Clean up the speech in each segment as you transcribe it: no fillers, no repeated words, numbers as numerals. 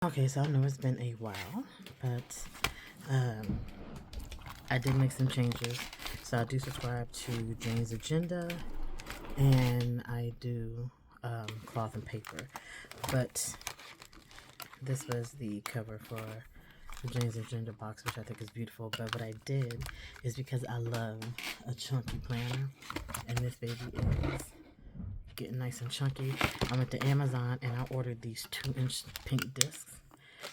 Okay, so I know it's been a while, but I did make some changes. So I do subscribe to Jane's Agenda, and I do cloth and paper. But this was the cover for the Jane's Agenda box, which I think is beautiful. But what I did is because I love a chunky planner, and this baby is getting nice and chunky. I went to Amazon and I ordered these 2-inch pink discs,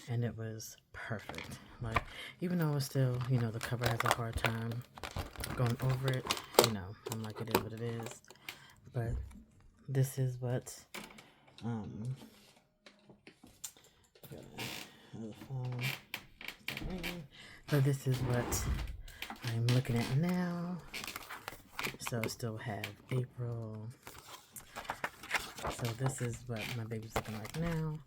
and it was perfect. Like, even though it's still, the cover has a hard time going over it, I'm like, it is what it is. But this is what, so this is what I'm looking at now. So I still have April. So this is what my baby's looking like now.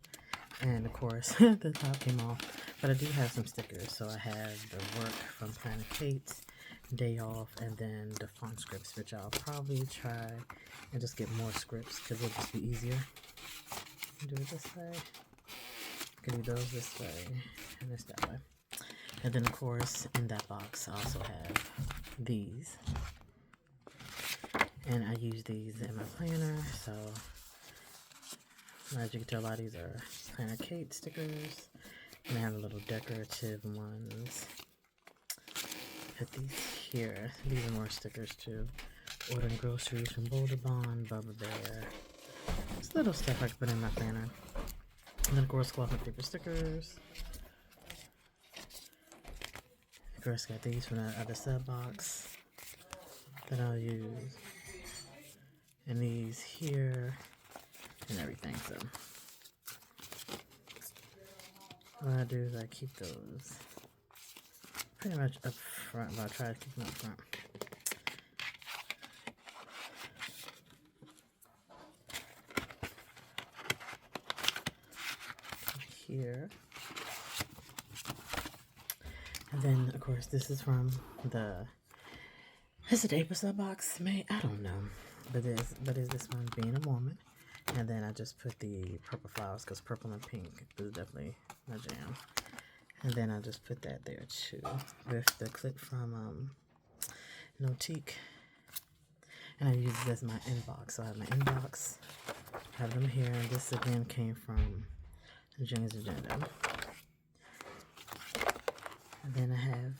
And of course, the top came off. But I do have some stickers. So I have the work from Planet Kate, Day Off, and then the font scripts, which I'll probably try and just get more scripts because it'll just be easier. Do it this way. I can do those this way and this that way. And then of course, in that box, I also have these. And I use these in my planner, so as you can tell, a lot of these are Planet Kate stickers. And I have a little decorative ones. Put these here. These are more stickers too. Ordering groceries from Boulder Bond, Bubba Bear. Just little stuff I can put in my planner. And then of course, cloth and paper stickers. Of course, got these from the other sub box that I'll use. And these here. And everything, so what I do is I keep those pretty much up front, but I try to keep them up front. Here. And then of course this is from is it April sub box? I don't know. But is this one being a woman? And then I just put the purple flowers because purple and pink is definitely my jam. And then I just put that there too with the clip from Notique. And I use this as my inbox. So I have my inbox, have them here. And this again came from Jane's Agenda. And then I have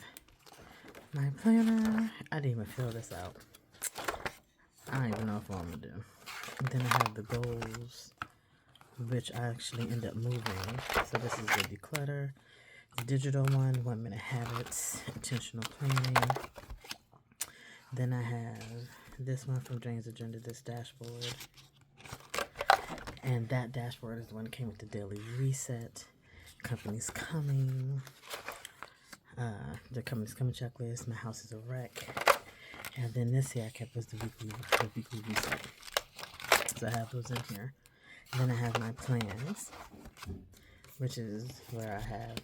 my planner. I didn't even fill this out. I don't even know what I'm going to do. And then I have the goals, which I actually end up moving. So this is the declutter, the digital one, 1 minute habits, intentional planning. Then I have this one from Jane's Agenda, this dashboard. And that dashboard is the one that came with the daily reset, company's coming, the company's coming checklist, my house is a wreck. And then this here I kept was the weekly reset. So I have those in here. And then I have my plans, which is where I have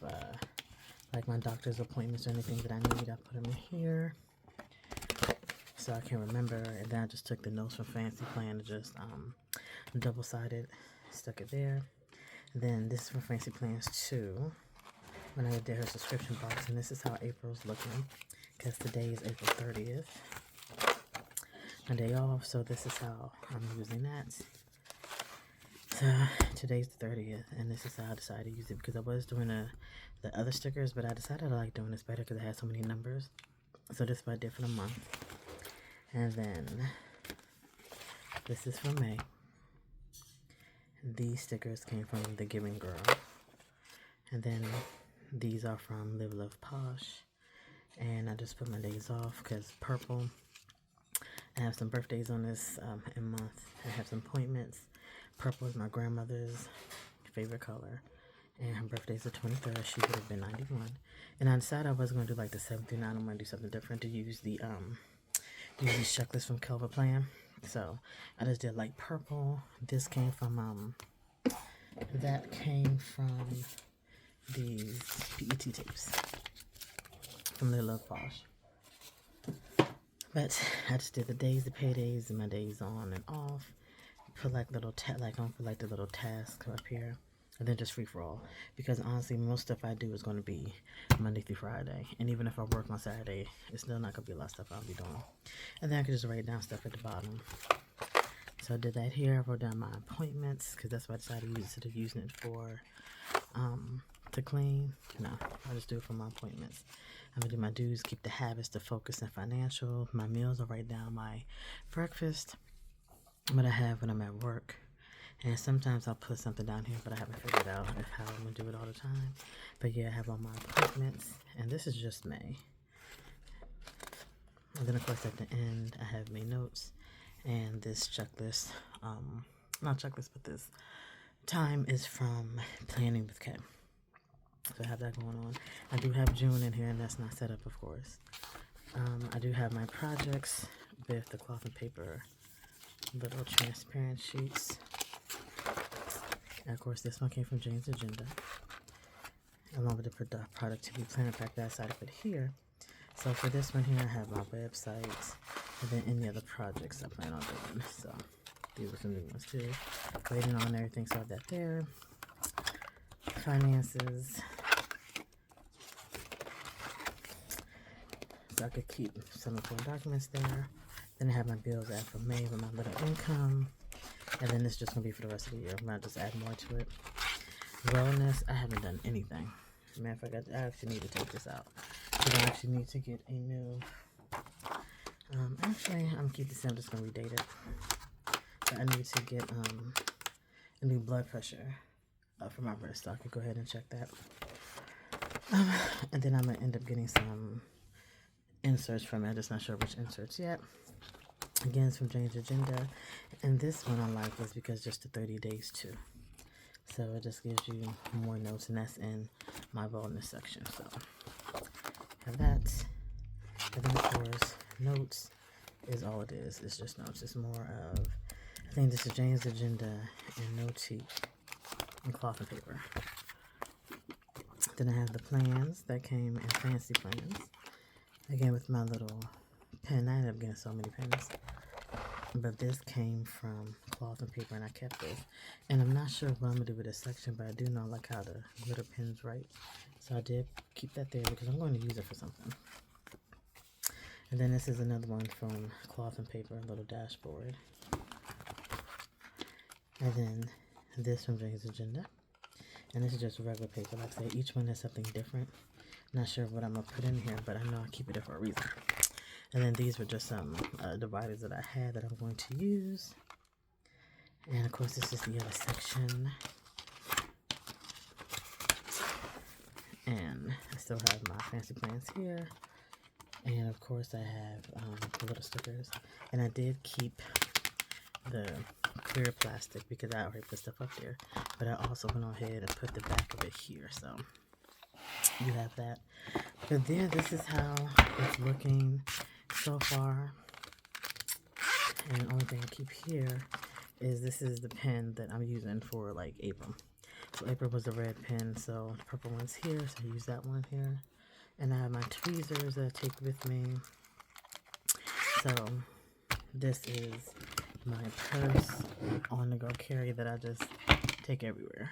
like my doctor's appointments or anything that I need. I put them in here so I can remember. And then I just took the notes from Fancy Plan and just double-sided, stuck it there. And then this is from Fancy Plans too, when I did her subscription box. And this is how April's looking because today is April 30th. My day off, so this is how I'm using that. So today's the 30th, and this is how I decided to use it because I was doing the other stickers, but I decided I like doing this better because it has so many numbers. So this is what I did for the month. And then this is from May. These stickers came from The Giving Girl. And then these are from Live Love Posh. And I just put my days off because purple. I have some birthdays on this month. I have some appointments. Purple is my grandmother's favorite color. And her birthday's the 23rd. She would have been 91. And I decided I was going to do like the 7 through 9. I'm going to do something different to use the these checklists from Kelva Plan. So I just did like purple. This came from, that came from these PET tapes from Little Love Posh. But I just did the days, the paydays, and my days on and off. Put like little, I'm gonna put like the little task up here. and then just free for all. Because honestly, most stuff I do is going to be Monday through Friday. And even if I work on Saturday, it's still not going to be a lot of stuff I'll be doing. And then I can just write down stuff at the bottom. So I did that here. I wrote down my appointments because that's what I decided to use instead of using it for to clean. No, I just do it for my appointments. I'm going to do my dues, keep the habits, the focus, and financial. My meals, I'll write down my breakfast, what I have when I'm at work. And sometimes I'll put something down here, but I haven't figured out how I'm going to do it all the time. But yeah, I have all my appointments. And this is just May. And then, of course, at the end, I have my notes and this checklist. Not checklist, but this time is from Planning with Kat. So I have that going on. I do have June in here, and that's not set up, of course. I do have my projects with the cloth and paper little transparent sheets. And of course, this one came from Jane's Agenda, along with the productivity planner pack that I decided to put here. So for this one here, I have my websites, and then any other projects I plan on doing. So these are some new ones too. Waiting on everything, so I have that there. Finances. So I could keep some important documents there. Then I have my bills add for May with my little income. And then it's just going to be for the rest of the year. I'm going to just add more to it. Wellness, I haven't done anything. Matter of fact, I actually need to take this out. Because I actually need to get a new... actually, I'm going to keep this in. I'm just going to redate it. But I need to get a new blood pressure for my wrist. So I could go ahead and check that. And then I'm going to end up getting some inserts from it. I'm just not sure which inserts yet. Again, it's from Jane's Agenda. And this one I like is because just the 30 days too. So it just gives you more notes, and that's in my wellness section. So have that. And then of course, notes is all it is. It's just notes. It's more of, I think this is Jane's Agenda and Notique and cloth and paper. Then I have the plans that came in fancy plans. Again, with my little pen. I ended up getting so many pens. But this came from cloth and paper, and I kept this. And I'm not sure what I'm going to do with this section, but I do know I like how the glitter pens write. So I did keep that there because I'm going to use it for something. And then this is another one from cloth and paper, a little dashboard. And then this from Jane's Agenda. And this is just regular paper. Like I say, each one has something different. Not sure what I'm going to put in here, but I know I keep it there for a reason. And then these were just some dividers that I had that I'm going to use. And of course, this is the other section. And I still have my fancy plans here. And of course, I have the little stickers. And I did keep the clear plastic because I already put stuff up there. But I also went ahead and put the back of it here. So you have that. But then this is how it's looking so far. And the only thing I keep here is this is the pen that I'm using for like April. So April was the red pen, so the purple one's here, so I use that one here. And I have my tweezers that I take with me. So this is my purse on the go carry that I just take everywhere.